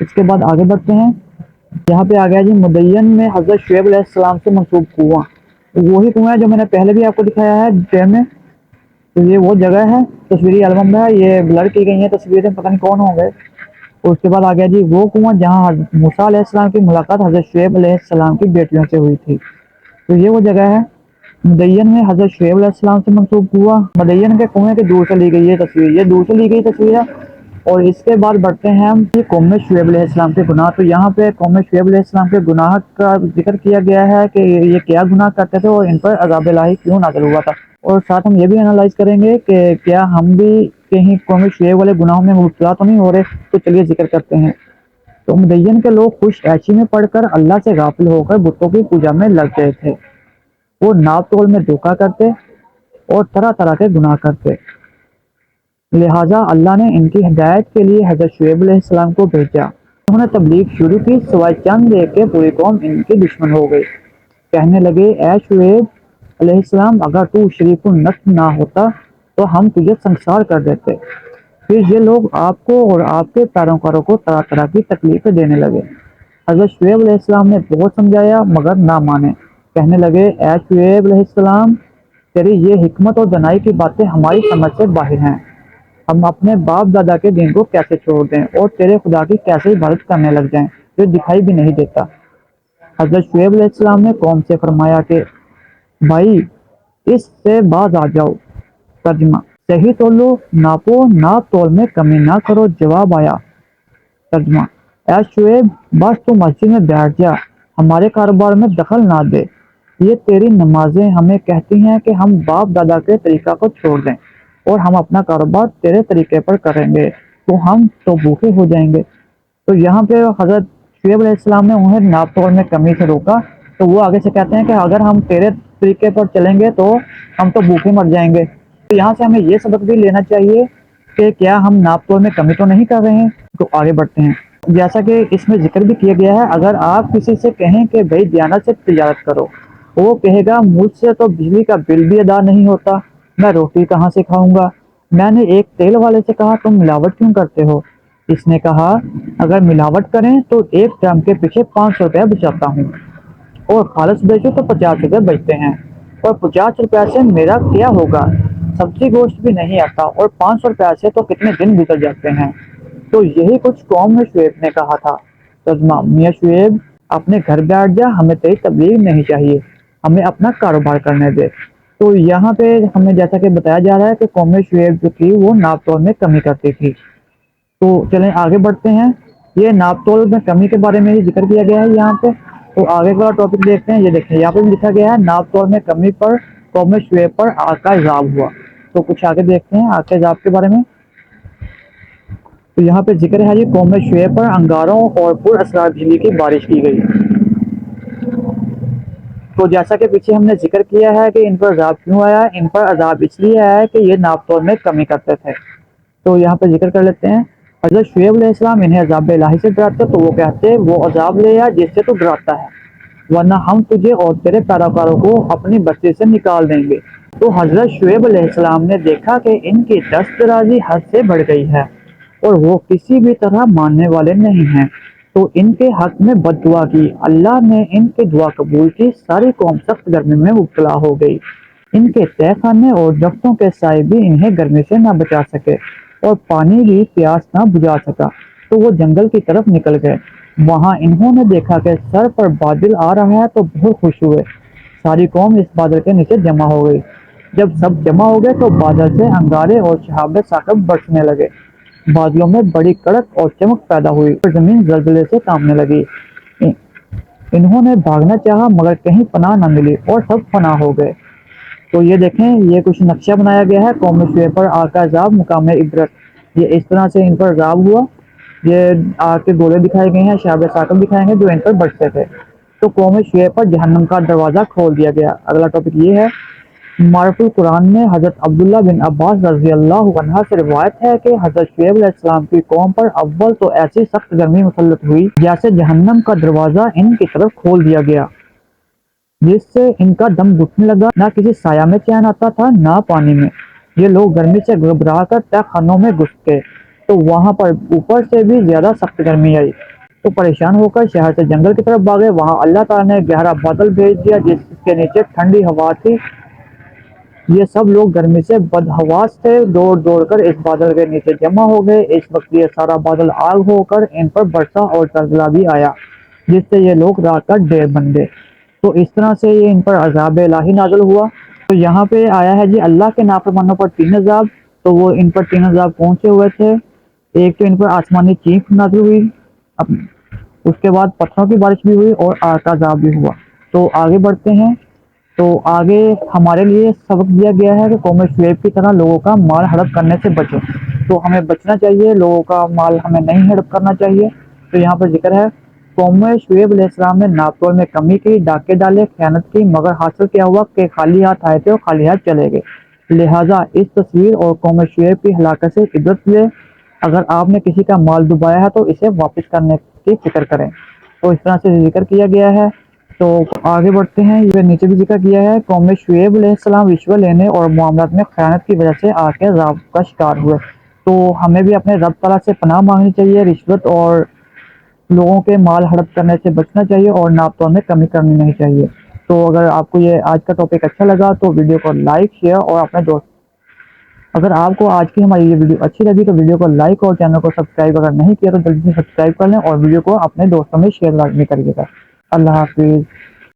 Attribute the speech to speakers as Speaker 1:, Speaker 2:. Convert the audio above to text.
Speaker 1: اس کے بعد آگے بڑھتے ہیں. یہاں پہ آ گیا جی مدین میں حضرت شعیب علیہ السلام سے منسوب کنواں. وہی کنواں ہے جو میں نے پہلے بھی آپ کو دکھایا ہے ڈیٹیل میں. تو یہ وہ جگہ ہے, تصویری البم ہے, یہ بلر کی گئی ہیں تصویریں, پتہ نہیں کون ہوں گے. اور اس کے بعد آ گیا جی وہ کنواں جہاں موسیٰ علیہ السلام کی ملاقات حضرت شعیب علیہ السلام کی بیٹیوں سے ہوئی تھی. تو یہ وہ جگہ ہے مدین میں حضرت شعیب علیہ السلام سے منسوب کنواں. مدین کے کنویں کے دور سے لی گئی یہ تصویر, یہ دور سے لی گئی تصویر ہے. اور اس کے بعد بڑھتے ہیں ہم قوم شعیب علیہ السلام کے گناہ. تو یہاں پہ قوم شعیب علیہ السلام کے گناہ کا ذکر کیا گیا ہے کہ یہ کیا گناہ کرتے تھے اور ان پر عذاب الہی کیوں نازل ہوا تھا. اور ساتھ ہم یہ بھی انالائز کریں گے کہ کیا ہم بھی کہیں قوم شعیب والے گناہوں میں مبتلا تو نہیں ہو رہے. تو چلیے ذکر کرتے ہیں. تو مدین کے لوگ خوش عیشی میں پڑھ کر اللہ سے غافل ہو کر بتوں کی پوجا میں لگ گئے تھے. وہ ناپ تول میں دھوکہ کرتے اور طرح طرح کے گناہ کرتے. لہٰذا اللہ نے ان کی ہدایت کے لیے حضرت شعیب علیہ السلام کو بھیجا. انہوں نے تبلیغ شروع کی, سوائے چند ایک کے پوری قوم ان کی دشمن ہو گئی. کہنے لگے اے شعیب علیہ السلام اگر تو شریف النصب نہ ہوتا تو ہم تجھے سنسار کر دیتے. پھر یہ لوگ آپ کو اور آپ کے پیروکاروں کو طرح طرح کی تکلیفیں دینے لگے. حضرت شعیب علیہ السلام نے بہت سمجھایا مگر نہ مانے. کہنے لگے اے شعیب علیہ السلام تیری یہ حکمت اور دنائی کی باتیں ہماری سمجھ سے باہر ہیں. ہم اپنے باپ دادا کے دین کو کیسے چھوڑ دیں اور تیرے خدا کی کیسے عبادت کرنے لگ جائیں جو دکھائی بھی نہیں دیتا. حضرت شعیب علیہ السلام نے قوم سے فرمایا کہ بھائی اس سے باز آ جاؤ. ترجمہ صحیح تولو ناپو, ناپ تول میں کمی نہ کرو. جواب آیا. ترجمہ اے شعیب بس تو مسجد میں بیٹھ جا, ہمارے کاروبار میں دخل نہ دے. یہ تیری نمازیں ہمیں کہتی ہیں کہ ہم باپ دادا کے طریقہ کو چھوڑ دیں اور ہم اپنا کاروبار تیرے طریقے پر کریں گے تو ہم تو بھوکے ہو جائیں گے. تو یہاں پہ حضرت شعیب علیہ السلام نے انہیں ناپ تول میں کمی سے روکا. تو وہ آگے سے کہتے ہیں کہ اگر ہم تیرے طریقے پر چلیں گے تو ہم تو بھوکے مر جائیں گے. تو یہاں سے ہمیں یہ سبق بھی لینا چاہیے کہ کیا ہم ناپ تول میں کمی تو نہیں کر رہے ہیں. تو آگے بڑھتے ہیں. جیسا کہ اس میں ذکر بھی کیا گیا ہے, اگر آپ کسی سے کہیں کہ بھائی دیانت سے تجارت کرو, وہ کہے گا مجھ سے تو بجلی کا بل بھی ادا نہیں ہوتا, میں روٹی کہاں سے کھاؤں گا. میں نے ایک تیل والے سے کہا تم ملاوٹ کیوں کرتے ہو. اس نے کہا اگر ملاوٹ کریں تو ایک ڈرم کے پیچھے 500 روپے بچاتا ہوں اور خالص بیچو تو 50 روپے بچتے ہیں, اور 50 روپے سے میرا کیا ہوگا. سبزی گوشت بھی نہیں آتا اور 500 روپے سے تو کتنے دن گزر جاتے ہیں. تو یہی کچھ قوم میں شعیب نے کہا تھا. ترجمہ میاں شعیب اپنے گھر بیٹھ جا, ہمیں تیری تبلیغ نہیں چاہیے, ہمیں اپنا کاروبار کرنے دے. تو یہاں پہ ہمیں جیسا کہ بتایا جا رہا ہے کہ قوم شعیب جو تھی وہ ناپ تول میں کمی کرتی تھی. تو چلیں آگے بڑھتے ہیں. یہ ناپ تول میں کمی کے بارے میں ہی ذکر کیا گیا ہے یہاں پہ. تو آگے کا ٹاپک دیکھتے ہیں. یہ دیکھیں یہاں پہ بھی لکھا گیا ہے ناپ تول میں کمی پر قوم شعیب پر آگ کا عذاب ہوا. تو کچھ آگے دیکھتے ہیں آگ کے عذاب کے بارے میں. تو یہاں پہ ذکر ہے یہ قوم شعیب پر انگاروں اور پر اسرار بجلی کی بارش کی گئی. تو جیسا کہ پیچھے ہم نے ذکر کیا ہے کہ ان پر عذاب کیوں آیا, ان پر عذاب اس لیے آیا ہے کہ یہ ناپ تول میں کمی کرتے تھے. تو یہاں پہ ذکر کر لیتے ہیں. حضرت شعیب علیہ السلام انہیں عذاب الہی سے ڈراتے تو وہ کہتے وہ عذاب لے آ جس سے تو ڈراتا ہے, ورنہ ہم تجھے اور تیرے پیروکاروں کو اپنی بستی سے نکال دیں گے. تو حضرت شعیب علیہ السلام نے دیکھا کہ ان کی دست درازی حد سے بڑھ گئی ہے اور وہ کسی بھی طرح ماننے والے نہیں ہیں, تو ان کے حق میں بد دعا کی. اللہ نے ان کی دعا قبول کی. ساری قوم سخت گرمی میں مبتلا ہو گئی. ان کے تہہ خانے اور درختوں کے سائے بھی انہیں گرمی سے نہ بچا سکے اور پانی بھی پیاس نہ بجھا سکا. تو وہ جنگل کی طرف نکل گئے. وہاں انہوں نے دیکھا کہ سر پر بادل آ رہا ہے تو بہت خوش ہوئے. ساری قوم اس بادل کے نیچے جمع ہو گئی. جب سب جمع ہو گئے تو بادل سے انگارے اور شہاب ثاقب برسنے لگے. بادلوں میں بڑی کڑک اور چمک پیدا ہوئی اور زمین زلزلے سے کانپنے لگی. انہوں نے بھاگنا چاہا مگر کہیں پناہ نہ ملی اور سب فنا ہو گئے. تو یہ دیکھیں یہ کچھ نقشہ بنایا گیا ہے قوم شعیب پر آگ کا عذاب مقام عبرت. یہ اس طرح سے ان پر عذاب ہوا. یہ آگ کے گولے دکھائے گئے ہیں, شہاب ثاقب دکھائے گئے جو ان پر برستے تھے. تو قوم شعیب پر جہنم کا دروازہ کھول دیا گیا. اگلا ٹاپک یہ ہے. معرف القرآن میں حضرت عبداللہ بن عباس رضی اللہ عنہ سے روایت ہے کہ حضرت شعیب علیہ السلام کی قوم پر اول تو ایسی سخت گرمی مسلط ہوئی جیسے جہنم کا دروازہ ان کی طرف کھول دیا گیا, جس سے ان کا دم گھٹنے لگا. نہ کسی سایہ میں چین آتا تھا نہ پانی میں. یہ لوگ گرمی سے گھبرا کر تہ خانوں میں گھس گئے. تو وہاں پر اوپر سے بھی زیادہ سخت گرمی آئی، تو پریشان ہو کر شہر سے جنگل کی طرف بھاگے۔ وہاں اللہ تعالیٰ نے گہرا بادل بھیج دیا جس کے نیچے ٹھنڈی ہوا تھی۔ یہ سب لوگ گرمی سے بدحواس تھے، دوڑ دوڑ کر اس بادل کے نیچے جمع ہو گئے۔ اس وقت یہ سارا بادل آگ ہو کر ان پر برسا اور زلزلہ بھی آیا، جس سے یہ لوگ رات کا ڈیر بن گئے۔ تو اس طرح سے یہ ان پر عذاب الہی نازل ہوا۔ تو یہاں پہ آیا ہے جی اللہ کے نافرمانوں پر 3 عذاب۔ تو وہ ان پر 3 عذاب کون سے ہوئے تھے؟ ایک تو ان پر آسمانی چینخ نازل ہوئی، اس کے بعد پتھروں کی بارش بھی ہوئی اور آگ کا عذاب بھی ہوا۔ تو آگے بڑھتے ہیں۔ تو آگے ہمارے لیے سبق دیا گیا ہے کہ قوم شعیب کی طرح لوگوں کا مال ہڑپ کرنے سے بچیں۔ تو ہمیں بچنا چاہیے، لوگوں کا مال ہمیں نہیں ہڑپ کرنا چاہیے۔ تو یہاں پر ذکر ہے قوم شعیب علیہ السلام نے ناپتول میں کمی کی، ڈاکے ڈالے، خیانت کی، مگر حاصل کیا ہوا کہ خالی ہاتھ آئے تھے اور خالی ہاتھ چلے گئے۔ لہٰذا اس تصویر اور قوم شعیب کی ہلاکت سے عبرت لے، اگر آپ نے کسی کا مال ڈبایا ہے تو اسے واپس کرنے کی فکر کریں۔ تو اس طرح سے ذکر کیا گیا ہے۔ تو آگے بڑھتے ہیں۔ یہ نیچے بھی ذکر کیا ہے قوم شعیب علیہ السلام رشوت لینے اور معاملات میں خیانت کی وجہ سے آگ کے عذاب کا شکار ہوئے۔ تو ہمیں بھی اپنے رب تعالیٰ سے پناہ مانگنی چاہیے، رشوت اور لوگوں کے مال ہڑپ کرنے سے بچنا چاہیے اور ناپ تول میں کمی کرنی نہیں چاہیے۔ تو اگر آپ کو یہ آج کا ٹاپک اچھا لگا تو ویڈیو کو لائک، شیئر اور اپنے دوست، اگر آپ کو آج کی ہماری یہ ویڈیو اچھی لگی تو ویڈیو کو لائک اور چینل کو سبسکرائب اگر نہیں کیا تو جلدی سے سبسکرائب کر لیں اور ویڈیو کو اپنے دوستوں میں شیئر لازمی کریے گا۔ اللہ حافظ۔